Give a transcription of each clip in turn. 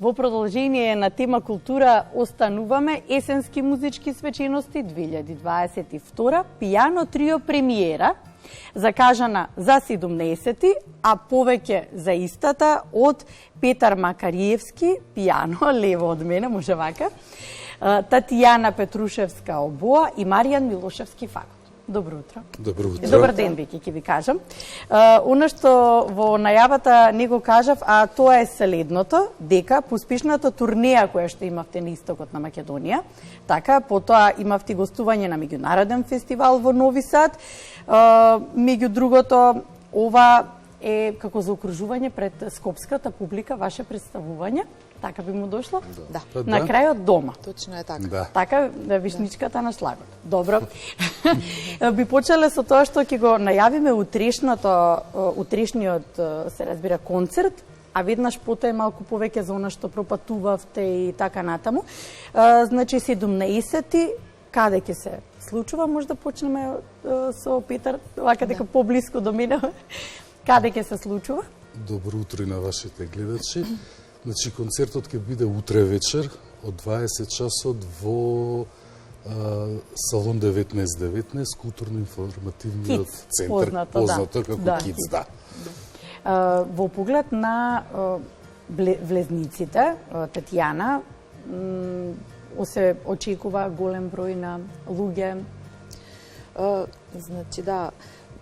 Во продолжение на тема култура остануваме есенски музички свечености 2022, пијано трио премиера, закажана за 17, а повеќе за истата од Петар Макариевски, пијано, лево од мене, може вака, Татјана Петрушевска обоа и Маријан Милошевски фагот. Добро утро. Добро утро. Добар ден, веќе ќе ви кажам. Оно што во најавата не го кажав, а тоа е следното, дека по успешната турнеја која што имавте на истокот на Македонија, така, потоа имавте гостување на меѓународен фестивал во Нови Сад, меѓу другото, ова е како заокружување пред скопската публика, ваше представување, така би му дошло? Да. На крајот дома. Точно е така. Да. Така, вишничката на шлагот. Добро. Би почеле со тоа што ќе го најавиме утрешниот, се разбира, концерт, а веднаш потоа е малку повеќе за она што пропатувавте и така натаму. Значи, 17-ти, каде ќе се случува? Може да почнеме со Петар, вака дека поблиску до мене. Каде ќе се случува? Добро утро и на вашите гледачи. Значи, концертот ќе биде утре вечер од 20 часот во салон 1919, културно-информативниот центар, познато како КИЦ, да. Во поглед на влезниците, Татјана, се очекува голем број на луѓе? Значи, да,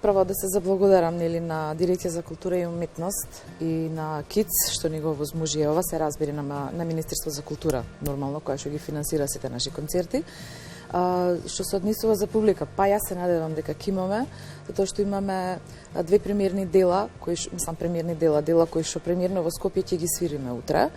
прво да се заблагодарам на Дирекција за култура и уметност и на КИЦ што ни го возможи ова, се разбери на Министерство за култура, нормално, која што ги финансира сите наши концерти. Што се однесува за публика, па јас се надевам дека ќе имаме, затоа што имаме две премиерни дела, дела кои што премиерно во Скопје ќе ги свириме утре,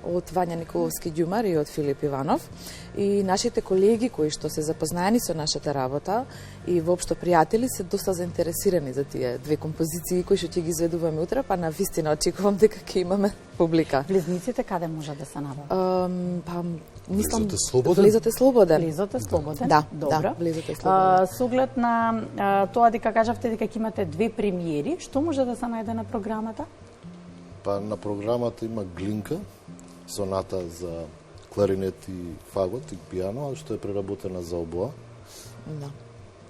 од Вања Николовски Ѓумар и од Филип Иванов. И нашите колеги кои што се запознаени со нашата работа и воопшто пријатели се доста заинтересирани за тие две композиции кои што ќе ги изведуваме утре, па навистина очекувам дека ќе имаме публика. Влезниците каде може да се набават? Мислам, Влезот е слободен? Влезот е слободен. Влезот е слободен? Да, добро. Да, влезот е слободен. Со оглед на тоа дека кажавте дека ќе имате две премиери, што може да се најде на програмата? Па на програмата има Глинка, соната за кларинет и фагот и пијано, што е преработена за обоа. Да.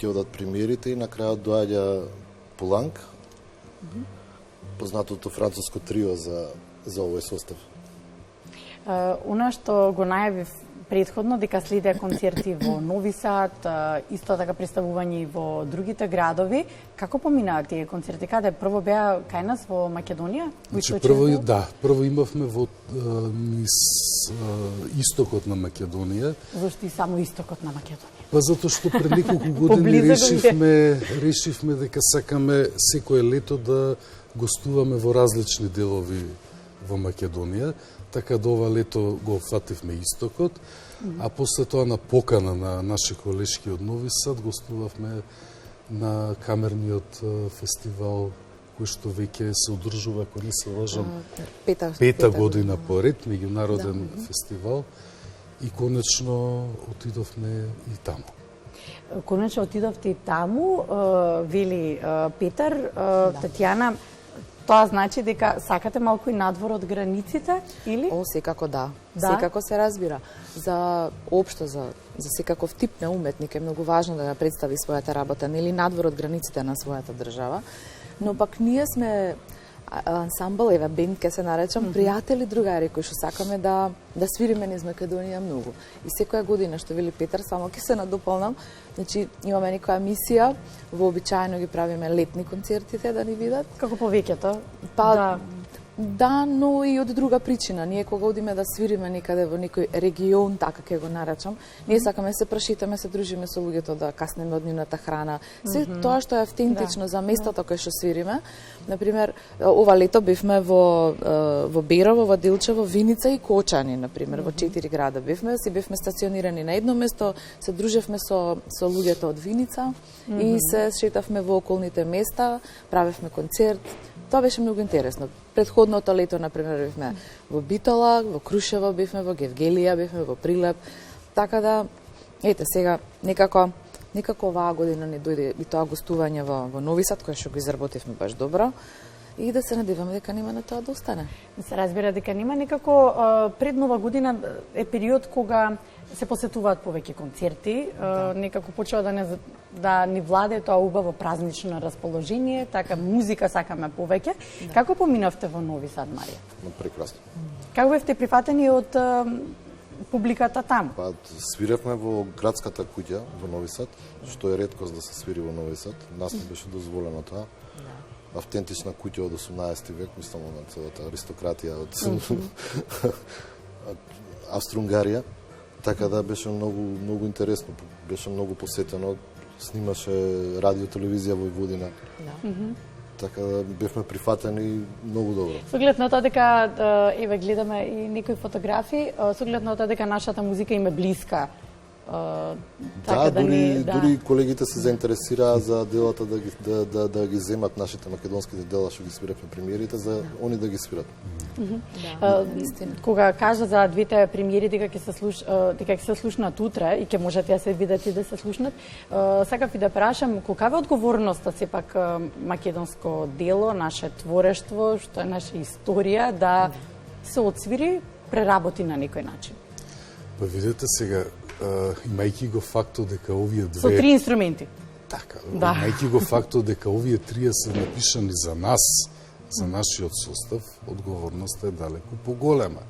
Ќе одат премиерите и на крајот доаѓа Пуланг, познатото француско трио за овој состав. Она што го најавив предходно, дека следеа концерти во Нови Сад, исто така представување и во другите градови. Како поминаа тие концерти? Каде? Прво беа кај нас во Македонија? Значи, прво имавме во низ истокот на Македонија. Зошто и само истокот на Македонија? Па затоа што пред неколку години решивме дека сакаме секое лето да гостуваме во различни делови во Македонија. Така да ова лето го фативме истокот, а после тоа на покана на наши колешки од Нови Сад гостувавме на камерниот фестивал кој што веќе се одржува, ако не се лажам, пета година поред, меѓународен фестивал, и конечно отидовме и таму. Конечно отидовте и таму, вели Петар, Татјана. Тоа значи дека сакате малку и надвор од границите, или? Секако да. Секако се разбира. За општо, за секаков тип на уметник е многу важно да ја представи својата работа, нели надвор од границите на својата држава. Но пак ние сме ансамбл, бенд ке се наречам, пријатели, другари кои што сакаме да свириме низ Македонија многу. И секоја година, што вели Петар, само ќе се надополнам, значи имаме некоја мисија, вообичаено ги правиме летни концертите да ни видат. Како повеќето? Па, да, но и од друга причина. Ние кога одиме да свириме некаде во некој регион, така ќе го наречам, ние сакаме се прошитаме, се дружиме со луѓето, да каснеме од нивната храна. Се тоа што е автентично за местото кај што свириме. Например, ова лето бевме во Берово, во Делчево, Виница и Кочани, например, во 4 града бевме стационирани на едно место, се дружевме со луѓето од Виница и се шетавме во околните места, правевме концерт. Тоа беше многу интересно. Предходното лето, например, бевме во Битола, во Крушево бевме, во Гевгелија бевме, во Прилеп. Така да, ете, сега некако оваа година не дојде и тоа гостување во Нови Сад, кое што го изработивме баш добро. и да се надеваме дека нема на тоа да остане. Се разбира дека нема некако пред Нова година е период кога се посетуваат повеќе концерти, некако почува да ни владее тоа убаво празнично расположение, така музика сакаме повеќе. Како поминавте во Нови Сад, Марија? Прекрасно. Како бевте прифатени од публиката таму? Па свиревме во градската куќа во Нови Сад, што е реткост да се свири во Нови Сад. Нас не беше дозволено тоа. Автентична куќа од 18 век, мислам на целата аристократија од Австро-Унгарија. Така да беше многу интересно, беше многу посетено, снимаше радио, телевизија во Војводина. Така да бевме прифатени многу добро. Со оглед на тоа дека еве гледаме и некои фотографии, со оглед на тоа дека нашата музика им е блиска. Да, дури колегите се заинтересираа за делата да ги земат нашите македонските дела што ги свиревме премиерите, за они да ги свират. Кога кажа за двете премиери дека ќе се слушнат утре и ќе можат да се видат и да се слушнат, сакав и да прашам колкава е одговорноста сепак македонско дело, наше творештво, што е наша историја да се отсвири, преработи на некој начин. Па видете сега, имајќи го фактот дека овие две... Со 3 инструменти. Така, имајќи го фактот дека овие трие се напишани за нас, за нашиот состав, одговорноста е далеку поголема.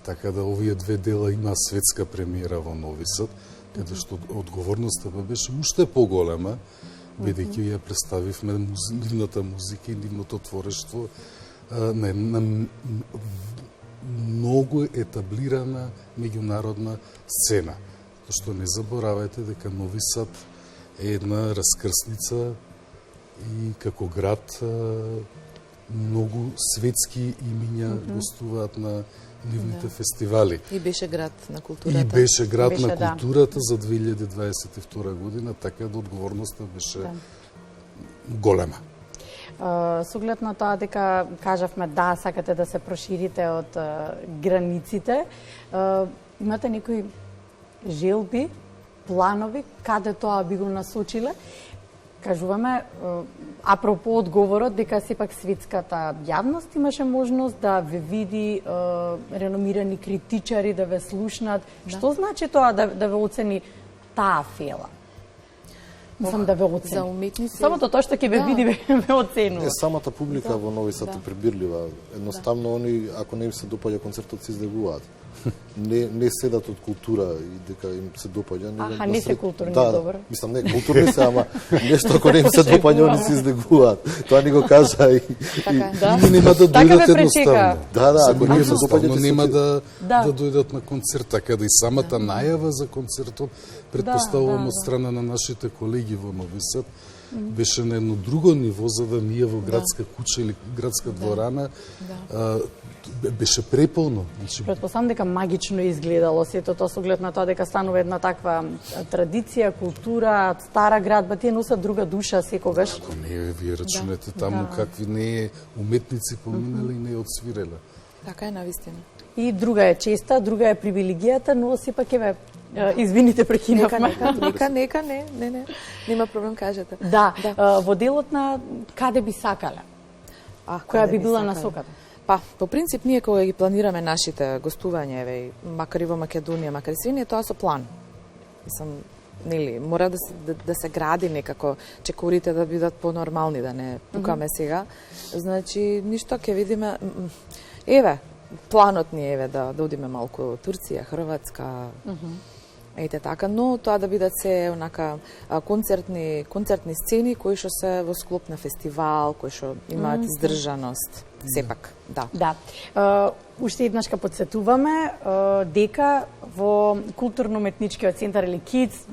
Така да овие две дела има светска премиера во Нови Сад, каде што одговорноста беше уште поголема, бидејќи ја представивме нивната музика и нивното творештво на една многу етаблирана меѓународна сцена. Што не заборавајте дека Нови Сад е една раскрсница и како град многу светски имиња гостуваат на нивните фестивали. И беше град на културата. И беше град на културата за 2022 година, така да одговорноста беше голема. Со оглед на тоа дека кажавме да, сакате да се проширите од границите, имате некои желби, планови, каде тоа би го насочиле? Кажуваме, апропо одговорот, дека сепак светската јавност имаше можност да ве види, реномирани критичари да ве слушнат. Што значи тоа да ве оцени таа фела? Мислам да ве оцени. За уметници... Самото тоа што ќе ве види ве оценува. Самата публика во Нови Сад е прибирлива. Едноставно, они, ако не им се допаѓа концертот, се издевуваат. Не седат од култура и дека им се допаѓа. Не се културни, добро. Мислам, не, културни се, ама нешто ако не им се допаѓа, они се издевуваат. Тоа ни го кажа и... Нема да дојдат едноставно. Да, ако не се допаѓа, нема да дојдат на концерт, така да и самата најава за концертот, предпоставувам од страна на нашите колеги во Нови Сад, беше на едно друго ниво, за да ние во градска куќа или градска дворана беше преполно. Предпоставам дека магично изгледало сето тоа со оглед на тоа дека станува една таква традиција, култура, стара градба, тие носат друга душа секогаш. Ако не, вие рачунете таму какви не уметници поминале и не одсвиреле. Така е навистина. И друга е честа, друга е привилегијата, но сепак еве извините, прекинавме. Нека, не. Нема проблем, кажете. Да, во делот на каде би сакале? Која би била насоката? Па, по принцип, ние кога ги планираме нашите гостувања, еве, макар и во Македонија, макар и свиње, тоа со план. Мислам, нели, мора да се гради некако, чекорите да бидат понормални, да не пукаме сега. Значи, ништо ќе видиме. Еве, планот ни е да одиме малку Турција, Хрватска, ејте така, но тоа да бидат се онака концертни сцени кои што се во склоп на фестивал, кои што имаат издржаност. Сепак, да. Да. Уште еднаш ка подсетуваме дека во културно-уметничкиот центар или КИДС,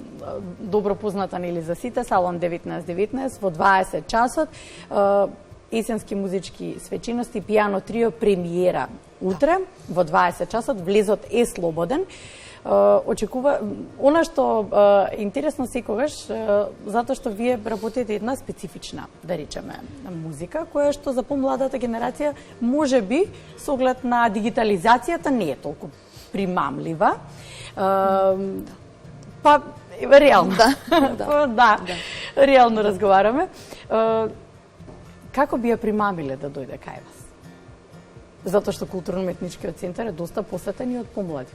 добро позната нели за сите, салон 1919 во 20 часот, есенски музички свечености, пијано трио премиера утре во 20 часот, влезот е слободен. Очекува она што е интересно секогаш, затоа што вие работите една специфична, да речеме, музика, која што за помладата генерација може би со оглед на дигитализацијата не е толку примамлива. Па реално. Да, реално разговараме. Како би ја примамиле да дојде кај вас? Затоа што културно-уметничкиот центар е доста посетен и од помлади.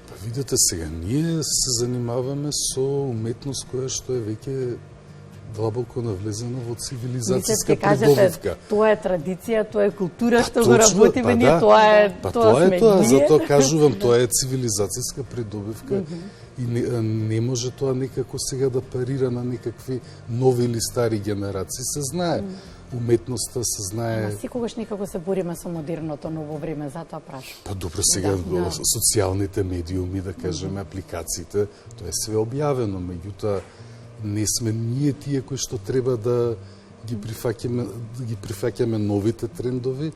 Па видите сега, ние се занимаваме со уметност која што е веќе длабоко навлезена во цивилизацијска придобивка. Тоа е традиција, тоа е култура што го работиме ние, тоа е сме тоа, ние. затоа кажувам, тоа е цивилизацијска придобивка и не може тоа некако сега да парира на некакви нови или стари генерации. Се знае, уметноста се знае. Секогаш некако се бориме со модерното ново време, затоа прашам. Па добро, сега социјалните медиуми, да кажеме, апликациите, тоа е све објавено, меѓутоа не сме ние тие кои што треба да ги прифаќаме новите трендови,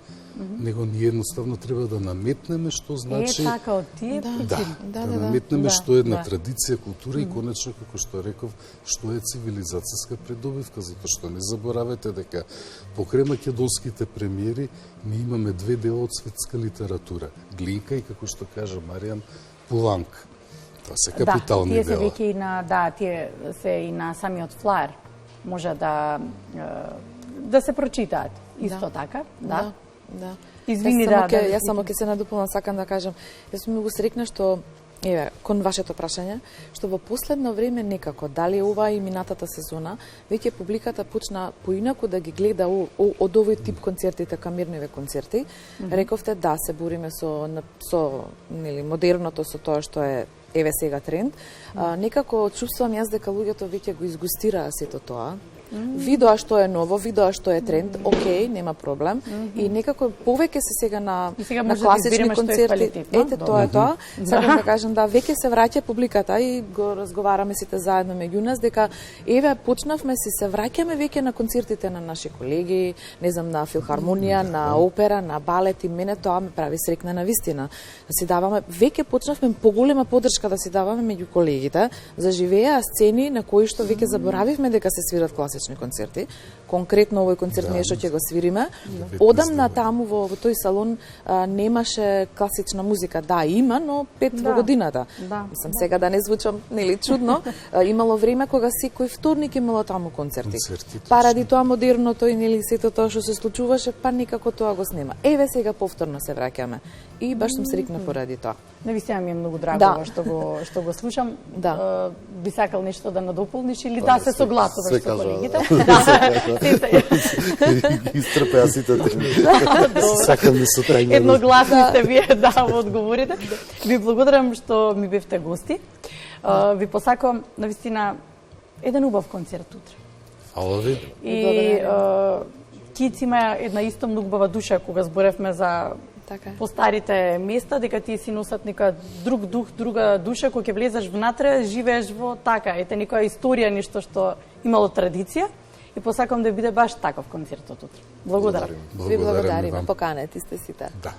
него ние едноставно треба да наметнеме што значи... така, од тие причини. Да наметнеме што е една традиција, култура и конечно, како што реков, што е цивилизацијска придобивка, затоа што не заборавете дека покрај македонските премиери ние имаме две дела од светска литература. Глинка и, како што кажа Маријан, Пуланк. Тоа се капитални дела. Тие се веќе и на, тие се и на самиот флаер. Може да се прочитаат. Исто така, да. Извини, Јас само ќе се надополнам, сакам да кажам. Јас сум многу среќна што кон вашето прашање, што во последно време некако, дали ова и минатата сезона, веќе публиката почна поинаку да ги гледа од овој тип концертите, камерниве концерти. Рековте да се бориме со модерното, со тоа што е сега тренд. Некако чувствувам јас дека луѓето веќе го изгустираа сето тоа. Видоа што е ново, видоа што е тренд, окей, нема проблем. И некако повеќе се сега на класични концерти. Ете, тоа е тоа. Сакам да кажам, веќе се враќа публиката и го разговараме сите заедно меѓу нас, дека почнавме се враќаме веќе на концертите на наши колеги, не знам, на филхармонија, на опера, на балет, и мене тоа ме прави среќна на вистина. Да си даваме, веќе почнавме поголема поддршка да си даваме меѓу колегите, заживеа сцени на кои што веќе заборавивме дека се свират класични концерти. Конкретно овој концерт ние што ќе го свириме. Одам на таму во тој салон немаше класична музика. Да, има, но 5 во годината. Мислам сега да не звучам нели чудно. Имало време кога секој вторник имало таму концерти. Паради тоа модерното и нели сето тоа што се случуваше, па никако тоа го снема. Еве сега повторно се враќаме. И баш сум среќна поради тоа. Навистина ми е многу драго што го слушам. Би сакал нешто да надополниш или да се согласуваш со колегите? Истрпеа сите теми. Сакаме со тајна. Едногласни сте вие во одговорите. Ви благодарам што ми бевте гости. Ви посакувам навистина еден убав концерт утре. Фала ви. И Киц има една исто многу убава душа кога зборевме за по старите места, дека тие си носат нека друг дух, друга душа, кој ќе влезеш внатре, живееш во така, ете некоја историја, нешто што имало традиција, и посакам да биде баш таков концертот утре. Благодарам. Ви благодариме, поканети сте сите. Да.